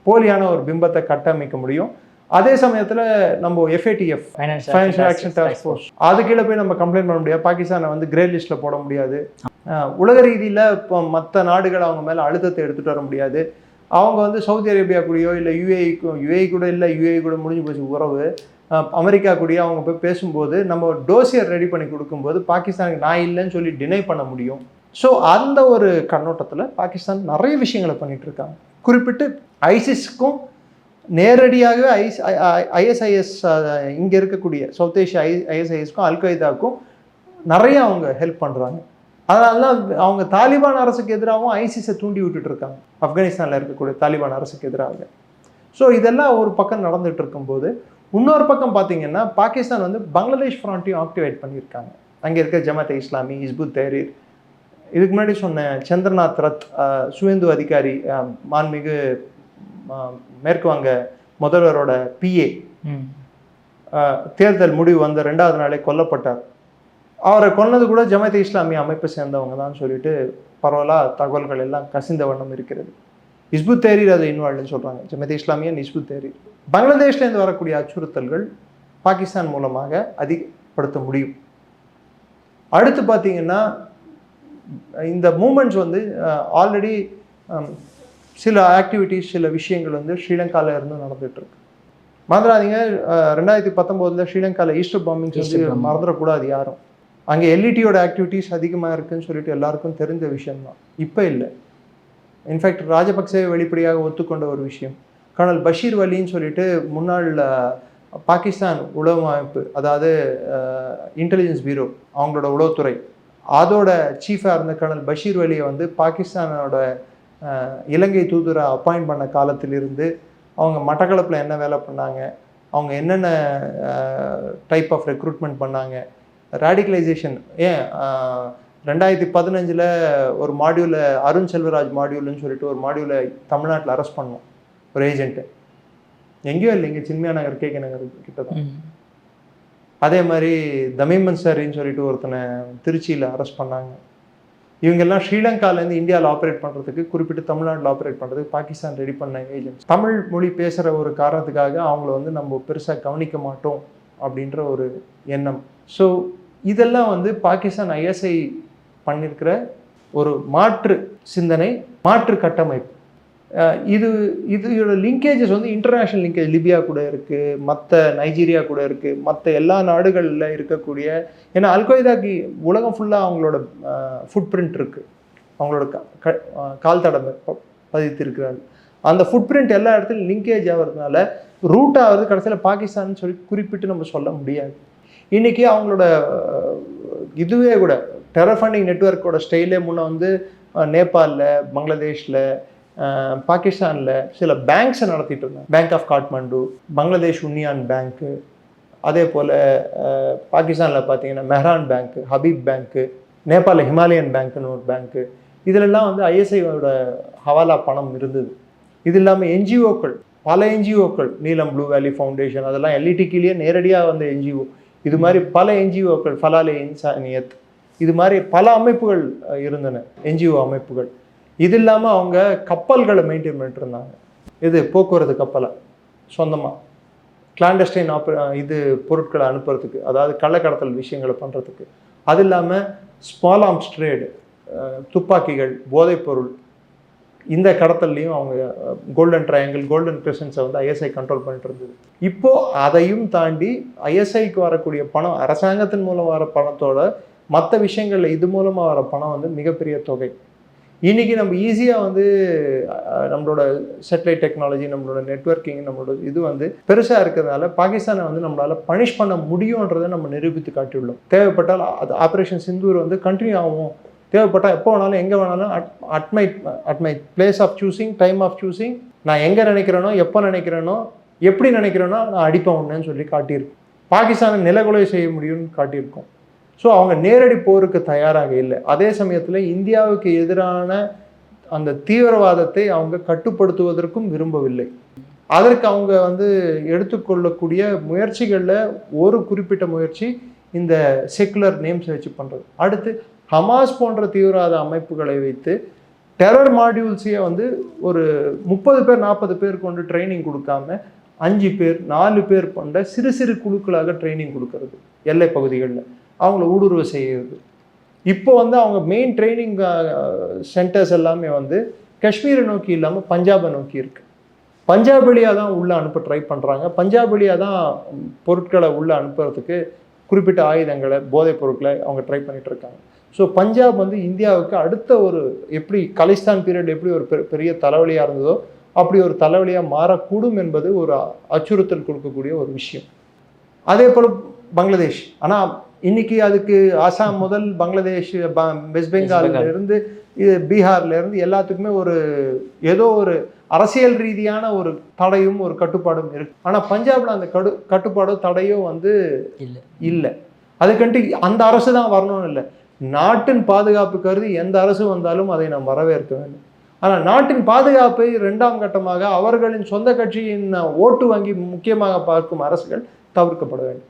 S1: போலியான ஒரு பிம்பத்தை கட்டமைக்க முடியும். அதே சமயத்தில் நம்ம FATF, financial action task force, அது கீழே போய் நம்ம கம்ப்ளைண்ட் பண்ண முடியாது. பாகிஸ்தானை வந்து கிரே லிஸ்ட்டில் போட முடியாது. உலக ரீதியில் இப்போ மற்ற நாடுகள் அவங்க மேலே அழுத்தத்தை எடுத்துகிட்டு வர முடியாது. அவங்க வந்து சவுதி அரேபியா கூடயோ இல்லை UAE கூட இல்லை, UAE கூட முடிஞ்சு போச்சு உறவு. அமெரிக்கா கூடயோ அவங்க போய் பேசும்போது நம்ம டோசியர் ரெடி பண்ணி கொடுக்கும்போது பாகிஸ்தானுக்கு நான் இல்லைன்னு சொல்லி டினை பண்ண முடியும். ஸோ அந்த ஒரு கண்ணோட்டத்தில் பாகிஸ்தான் நிறைய விஷயங்களை பண்ணிட்டு இருக்காங்க. குறிப்பிட்டு ஐசிஸ்க்கும் நேரடியாகவே ISIS இங்கே இருக்கக்கூடிய சவுத் ஏஷியா ISISக்கும் அல்-கொய்தாவுக்கும் நிறைய அவங்க ஹெல்ப் பண்ணுறாங்க. அதனால தான் அவங்க தாலிபான் அரசுக்கு எதிராகவும் ஐசிஸை தூண்டி விட்டுட்டு இருக்காங்க, ஆப்கானிஸ்தானில் இருக்கக்கூடிய தாலிபான் அரசுக்கு எதிராக. ஸோ இதெல்லாம் ஒரு பக்கம் நடந்துட்டு இருக்கும்போது இன்னொரு பக்கம் பார்த்தீங்கன்னா பாகிஸ்தான் வந்து பங்களாதேஷ் ஃப்ராண்ட்டையும் ஆக்டிவேட் பண்ணியிருக்காங்க. அங்கே இருக்க ஜமாத் இஸ்லாமி, ஹிஸ்புத் தஹ்ரீர், இதுக்கு முன்னாடி சொன்ன சந்திரநாத் ரத், சுவேந்து அதிகாரி, மாண்புமிகு மேற்கு வங்க முதல்வரோட PA, தேர்தல் முடிவு வந்த 2வது நாளே கொல்லப்பட்டார். அவரை கொன்னது கூட ஜமாத் இஸ்லாமிய அமைப்பை சேர்ந்தவங்க தான் சொல்லிட்டு பரவலாக தகவல்கள் எல்லாம் கசிந்த வண்ணம் இருக்கிறது. ஹிஸ்புத் தஹ்ரீர் அதை இன்வால்வ்னு சொல்கிறாங்க, ஜமாத் இஸ்லாமியன் ஹிஸ்புத் தஹ்ரீர். பங்களாதேஷ்லேருந்து வரக்கூடிய அச்சுறுத்தல்கள் பாகிஸ்தான் மூலமாக அதிகப்படுத்த முடியும். அடுத்து பார்த்தீங்கன்னா இந்த மூமெண்ட்ஸ் வந்து ஆல்ரெடி சில ஆக்டிவிட்டீஸ் சில விஷயங்கள் வந்து ஸ்ரீலங்காவில் இருந்து நடந்துகிட்ருக்கு. மறந்துடாதீங்க, 2019 ஸ்ரீலங்காவில் ஈஸ்டர் பாம்பிங்ஸ் வந்து மறந்துடக்கூடாது யாரும். அங்கே எல்இடியோட ஆக்டிவிட்டீஸ் அதிகமாக இருக்குதுன்னு சொல்லிட்டு எல்லாருக்கும் தெரிஞ்ச விஷயம்தான். இப்போ இல்லை. இன்ஃபேக்ட் ராஜபக்சே வெளிப்படையாக ஒத்துக்கொண்ட ஒரு விஷயம். கர்னல் பஷீர் வலின்னு சொல்லிட்டு முன்னாள் பாகிஸ்தான் உளவு அமைப்பு, அதாவது இன்டெலிஜென்ஸ் பியூரோ, அவங்களோட உளவுத்துறை, அதோட சீஃபாக இருந்த கர்னல் பஷீர் வலியை வந்து பாகிஸ்தானோட இலங்கை தூதரை அப்பாயிண்ட் பண்ண காலத்திலிருந்து அவங்க மட்டக்களப்பில் என்ன வேலை பண்ணாங்க, அவங்க என்னென்ன டைப் ஆஃப் ரெக்ரூட்மெண்ட் பண்ணாங்க, ரேடிகலைசேஷன். ஏன் 2015 ஒரு மாடியூலை, அருண் செல்வராஜ் மாடியூல்னு சொல்லிட்டு ஒரு மாடியூலை தமிழ்நாட்டில் அரெஸ்ட் பண்ணோம், ஒரு ஏஜென்ட்டு. எங்கேயோ இல்லை, இங்கே சின்மியா நகர், கேகே நகர் கிட்ட தான். அதே மாதிரி தமிமன் சரின்னு சொல்லிட்டு ஒருத்தனை திருச்சியில் அரெஸ்ட் பண்ணாங்க. இவங்கெல்லாம் ஸ்ரீலங்காலேருந்து இந்தியாவில் ஆப்ரேட் பண்ணுறதுக்கு, குறிப்பிட்டு தமிழ்நாட்டில் ஆப்ரேட் பண்ணுறதுக்கு பாகிஸ்தான் ரெடி பண்ண ஏஜென்ட்ஸ். தமிழ் மொழி பேசுகிற ஒரு காரணத்துக்காக அவங்கள வந்து நம்ம பெருசாக கவனிக்க மாட்டோம் அப்படின்ற ஒரு எண்ணம். ஸோ இதெல்லாம் வந்து பாகிஸ்தான் ஐஎஸ்ஐ பண்ணியிருக்கிற ஒரு மாற்று சிந்தனை, மாற்று கட்டமைப்பு. இதோட லிங்கேஜஸ் வந்து இன்டர்நேஷ்னல் லிங்கேஜ். லிபியா கூட இருக்குது, மற்ற நைஜீரியா கூட இருக்குது, மற்ற எல்லா நாடுகளில் இருக்கக்கூடிய, ஏன்னா அல்கொய்தாக்கு உலகம் ஃபுல்லாக அவங்களோட ஃபுட் பிரிண்ட் இருக்குது, அவங்களோட கால் தடம் பதித்திருக்கிறார்கள். அந்த ஃபுட் பிரிண்ட் எல்லா இடத்துலையும் லிங்கேஜ் ஆகிறதுனால ரூட் ஆகிறது கடைசியில் பாகிஸ்தான் சொல்லி குறிப்பிட்டு நம்ம சொல்ல முடியாது. இன்றைக்கி அவங்களோட இதுவே கூட டெரர் ஃபண்டிங் நெட்வொர்க்கோட ஸ்டைலே முன்னே வந்து நேபாளில், பங்களாதேஷில், பாகிஸ்தானில் சில பேங்க்ஸை நடத்திட்டு இருந்தாங்க. Bank of Kathmandu, Bangladesh union பேங்க்கு, அதே போல் பாகிஸ்தானில் பார்த்தீங்கன்னா மெஹ்ரான் பேங்க்கு, ஹபீப் பேங்க்கு, நேபாளில் ஹிமாலயன் பேங்க்குன்னு ஒரு பேங்க்கு. இதிலெல்லாம் வந்து ஐஎஸ்ஐயோட ஹவாலா பணம் இருந்தது. இது இல்லாமல் என்ஜிஓக்கள், பல என்ஜிஓக்கள், நீலம் ப்ளூ வேலி ஃபவுண்டேஷன், அதெல்லாம் எல்இடிக்கிலேயே நேரடியாக வந்த என்ஜிஓ. இது மாதிரி பல என்ஜிஓக்கள், ஃபலாலே இன்சானியத், இது மாதிரி பல அமைப்புகள் இருந்தன, என்ஜிஓ அமைப்புகள். இது இல்லாமல் அவங்க கப்பல்களை மெயின்டைன் பண்ணிட்டு இருந்தாங்க. இது போக்குவரத்து கப்பலை சொந்தமாக கிளாண்டஸ்டைன் இது பொருட்களை அனுப்புறதுக்கு, அதாவது கள்ளக்கடத்தல் விஷயங்களை பண்ணுறதுக்கு. அது இல்லாமல் ஸ்மால் ஆர்ம்ஸ் ட்ரேடு, துப்பாக்கிகள், போதைப்பொருள், இந்த கடத்தல்லையும் அவங்க கோல்டன் ட்ரையாங்கிள், கோல்டன் கிரெசன்ஸை வந்து ஐஎஸ்ஐ கண்ட்ரோல் பண்ணிட்டு இருந்தது. இப்போது அதையும் தாண்டி ஐஎஸ்ஐக்கு வரக்கூடிய பணம், அரசாங்கத்தின் மூலம் வர பணத்தோட மற்ற விஷயங்களில் இது மூலமாக வர பணம் வந்து மிகப்பெரிய தொகை. இன்றைக்கி நம்ம ஈஸியாக வந்து நம்மளோட சேட்டலைட் டெக்னாலஜி, நம்மளோட நெட்வொர்க்கிங், நம்மளோட இது வந்து பெருசாக இருக்கிறதுனால பாகிஸ்தானை வந்து நம்மளால் பனிஷ் பண்ண முடியுன்றதை நம்ம நிரூபித்து காட்டியுள்ளோம். தேவைப்பட்டால் அது ஆப்ரேஷன் சிந்தூர் வந்து கண்டினியூ ஆகும். தேவைப்பட்டால் எப்போ வேணாலும் எங்கே வேணாலும் at my place of choosing, time of choosing, நான் எங்கே நினைக்கிறேனோ, எப்போ நினைக்கிறேனோ, எப்படி நினைக்கிறேனோ நான் அடிப்பேன் ஒன்றுன்னு சொல்லி காட்டியிருக்கோம். பாகிஸ்தானை நிலகுலை செய்ய முடியும்னு காட்டியிருக்கோம். ஸோ அவங்க நேரடி போருக்கு தயாராக இல்லை. அதே சமயத்தில் இந்தியாவுக்கு எதிரான அந்த தீவிரவாதத்தை அவங்க கட்டுப்படுத்துவதற்கும் விரும்பவில்லை. அதற்கு அவங்க வந்து எடுத்துக்கொள்ளக்கூடிய முயற்சிகளில் ஒரு குறிப்பிட்ட முயற்சி இந்த செக்குலர் நேம்ஸை வச்சு பண்ணுறது. அடுத்து ஹமாஸ் போன்ற தீவிரவாத அமைப்புகளை வைத்து டெரர் மாடியூல்ஸையே வந்து ஒரு 30 பேர் 40 பேர் கொண்டு ட்ரைனிங் கொடுக்காம 5 பேர் 4 பேர் கொண்ட சிறு சிறு குழுக்களாக ட்ரைனிங் கொடுக்கறது, எல்லை பகுதிகளில் அவங்கள ஊடுருவ செய்கிறது. இப்போ வந்து அவங்க மெயின் ட்ரைனிங் சென்டர்ஸ் எல்லாமே வந்து காஷ்மீரை நோக்கி இல்லாமல் பஞ்சாபை நோக்கி இருக்குது. பஞ்சாப் வழியாக தான் உள்ளே அனுப்ப ட்ரை பண்ணுறாங்க. பஞ்சாப் வழியாக தான் பொருட்களை உள்ளே அனுப்புறதுக்கு, குறிப்பிட்ட ஆயுதங்களை, போதைப் பொருட்களை அவங்க ட்ரை பண்ணிகிட்டு இருக்காங்க. ஸோ பஞ்சாப் வந்து இந்தியாவுக்கு அடுத்த ஒரு, எப்படி கலிஸ்தான் பீரியட் எப்படி ஒரு பெரிய தலைவலியாக இருந்ததோ அப்படி ஒரு தலைவலியாக மாறக்கூடும் என்பது ஒரு அச்சுறுத்தல் கொடுக்கக்கூடிய ஒரு விஷயம். அதே போல் பங்களாதேஷ். ஆனால் இன்னைக்கு அதுக்கு ஆசாம் முதல் பங்களாதேஷ், வெஸ்ட் பெங்காலிருந்து பீகார்லேருந்து எல்லாத்துக்குமே ஒரு ஏதோ ஒரு அரசியல் ரீதியான ஒரு தடையும் ஒரு கட்டுப்பாடும் இருக்கு. ஆனால் பஞ்சாபில் அந்த கட்டுப்பாடோ தடையோ வந்து இல்லை. அதுக்கண்டு அந்த அரசு தான் வரணும்னு இல்லை. நாட்டின் பாதுகாப்பு கருதி எந்த அரசு வந்தாலும் அதை நாம் வரவேற்க வேண்டும். ஆனால் நாட்டின் பாதுகாப்பை 2ஆம் கட்டமாக அவர்களின் சொந்த கட்சியின் ஓட்டு வங்கி முக்கியமாக பார்க்கும் அரசுகள் தவிர்க்கப்பட வேண்டும்.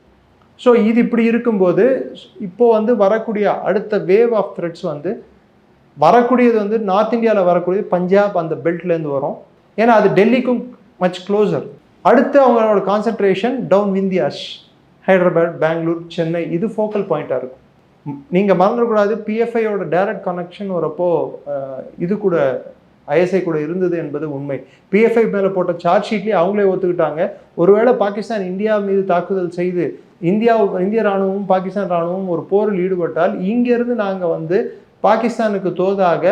S1: ஸோ இது இப்படி இருக்கும்போது இப்போது வந்து வரக்கூடிய அடுத்த வேவ் ஆஃப் த்ரெட்ஸ் வந்து வரக்கூடியது வந்து நார்த் இந்தியாவில் வரக்கூடியது பஞ்சாப் அந்த பெல்ட்லேருந்து வரும். ஏன்னா அது டெல்லிக்கும் மச் க்ளோசர். அடுத்து அவங்களோட கான்சன்ட்ரேஷன் டவுன் விந்தியாஸ், ஹைதராபாத், பெங்களூர், சென்னை, இது ஃபோக்கல் பாயிண்ட்டாக இருக்கும். நீங்கள் மறந்துடக்கூடாது, பிஎஃப்ஐயோட டைரக்ட் கனெக்ஷன் வரப்போ இது கூட ஐஎஸ்ஐ கூட இருந்தது என்பது உண்மை. பிஎஃப்ஐ மேலே போட்ட சார்ஜ் ஷீட்லேயே அவங்களே ஒத்துக்கிட்டாங்க. ஒருவேளை பாகிஸ்தான் இந்தியா மீது தாக்குதல் செய்து இந்திய இராணுவமும் பாகிஸ்தான் இராணுவமும் ஒரு போரில் ஈடுபட்டால் இங்கேருந்து நாங்கள் வந்து பாகிஸ்தானுக்கு தோதாக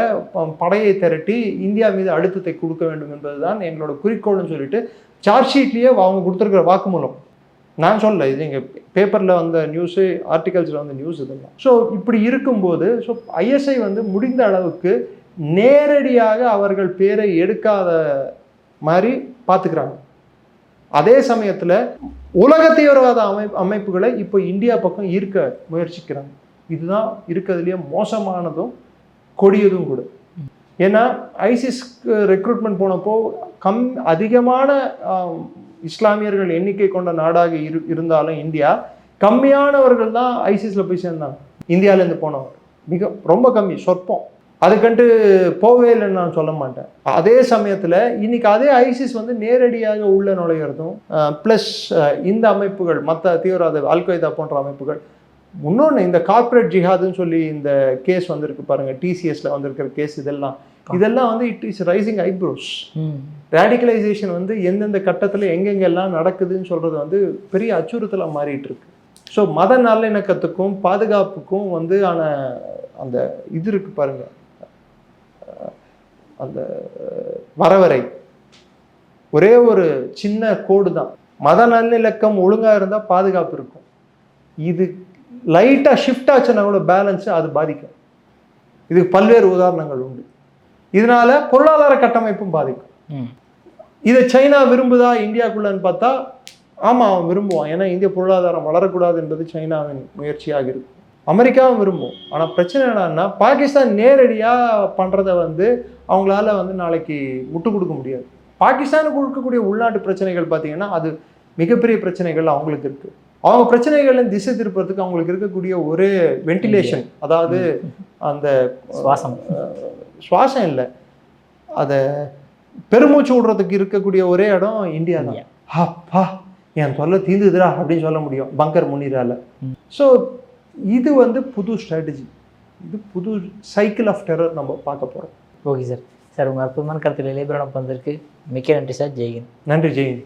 S1: படையை திரட்டி இந்தியா மீது அழுத்தத்தை கொடுக்க வேண்டும் என்பதுதான் எங்களோட குறிக்கோள்னு சொல்லிட்டு சார்ஜ் ஷீட்லேயே அவங்க கொடுத்துருக்கிற வாக்குமூலம். நான் சொல்லலை, இது எங்கள் பேப்பரில் வந்த நியூஸு, ஆர்டிகல்ஸில் வந்த நியூஸ் இதெல்லாம். ஸோ இப்படி இருக்கும்போது ஐஎஸ்ஐ வந்து முடிந்த அளவுக்கு நேரடியாக அவர்கள் பேரை எடுக்காத மாதிரி பார்த்துக்கிறாங்க. அதே சமயத்தில் உலக தீவிரவாத அமைப்புகளை இப்போ இந்தியா பக்கம் ஈர்க்க முயற்சிக்கிறாங்க. இதுதான் இருக்கிறதுலேயே மோசமானதும் கொடியதும் கூட. ஏன்னா ஐசிஸ் ரெக்ரூட்மெண்ட் போனப்போ அதிகமான இஸ்லாமியர்கள் எண்ணிக்கை கொண்ட நாடாக இருந்தாலும் இந்தியா, கம்மியானவர்கள் தான் ஐசிஸில் போய் சேர்ந்தாங்க. இந்தியாவிலேருந்து போனவர் ரொம்ப கம்மி, சொற்பம். அதுக்கண்டு போவே இல்லைன்னு நான் சொல்ல மாட்டேன். அதே சமயத்தில் இன்னைக்கு அதே ஐசிஸ் வந்து நேரடியாக உள்ள நுழையிறதும் ப்ளஸ் இந்த அமைப்புகள் மற்ற தீவிரவாத அல்கொய்தா போன்ற அமைப்புகள். இன்னொன்று, இந்த கார்ப்பரேட் ஜிஹாதுன்னு சொல்லி இந்த கேஸ் வந்திருக்கு பாருங்க, டிசிஎஸ்ல வந்திருக்கிற கேஸ், இதெல்லாம் வந்து it is raising eyebrows. Radicalisation வந்து எந்தெந்த கட்டத்தில் எங்கெங்கெல்லாம் நடக்குதுன்னு சொல்றது வந்து பெரிய அச்சுறுத்தலாக மாறிட்டு இருக்கு. ஸோ மத நல்லிணக்கத்துக்கும் பாதுகாப்புக்கும் வந்து அந்த இது இருக்கு பாருங்க, அந்த வரவரை ஒரே ஒரு சின்ன கோடு தான். மத நல்லிணக்கம் ஒழுங்காக இருந்தால் பாதுகாப்பு இருக்கும். இது லைட்டாக ஷிஃப்ட் ஆச்சுன்னா கூட பேலன்ஸு அது பாதிக்கும். இதுக்கு பல்வேறு உதாரணங்கள் உண்டு. இதனால பொருளாதார கட்டமைப்பும் பாதிக்கும். இதை சைனா விரும்புதா இந்தியாவுக்குள்ளன்னு பார்த்தா ஆமாம், அவன் விரும்புவான். ஏன்னா இந்திய பொருளாதாரம் வளரக்கூடாது என்பது சைனாவின் முயற்சியாக இருக்கும். அமெரிக்காவும் விரும்பும். ஆனால் பிரச்சனை என்னன்னா, பாகிஸ்தான் நேரடியாக பண்ணுறதை வந்து அவங்களால வந்து நாளைக்கு முட்டு கொடுக்க முடியாது. பாகிஸ்தானுக்கு இருக்கக்கூடிய உள்நாட்டு பிரச்சனைகள் பார்த்தீங்கன்னா அது மிகப்பெரிய பிரச்சனைகள் அவங்களுக்கு இருக்குது. அவங்க பிரச்சனைகளை திசை திருப்பறதுக்கு அவங்களுக்கு இருக்கக்கூடிய ஒரே வென்டிலேஷன், அதாவது அந்த சுவாசம் இல்லை, அதை பெருமூச்சு விடுறதுக்கு இருக்கக்கூடிய ஒரே இடம் இந்தியா தான். அப்பா என் சொல்ல தீந்துதுரா அப்படின்னு சொல்ல முடியும் பங்கர் முன்னிரால. ஸோ இது வந்து புது ஸ்ட்ராட்டஜி, இது புது சைக்கிள் ஆஃப் டெரர் நம்ம பார்க்க போகிறோம்.
S2: Okay sir. சார் உங்கள் அற்புதமான கருத்தில் இளையபிரான வந்திருக்கு. மிக்க நன்றி சார். ஜெய்ஹிந்த்.
S1: நன்றி. ஜெய்ஹிந்த்.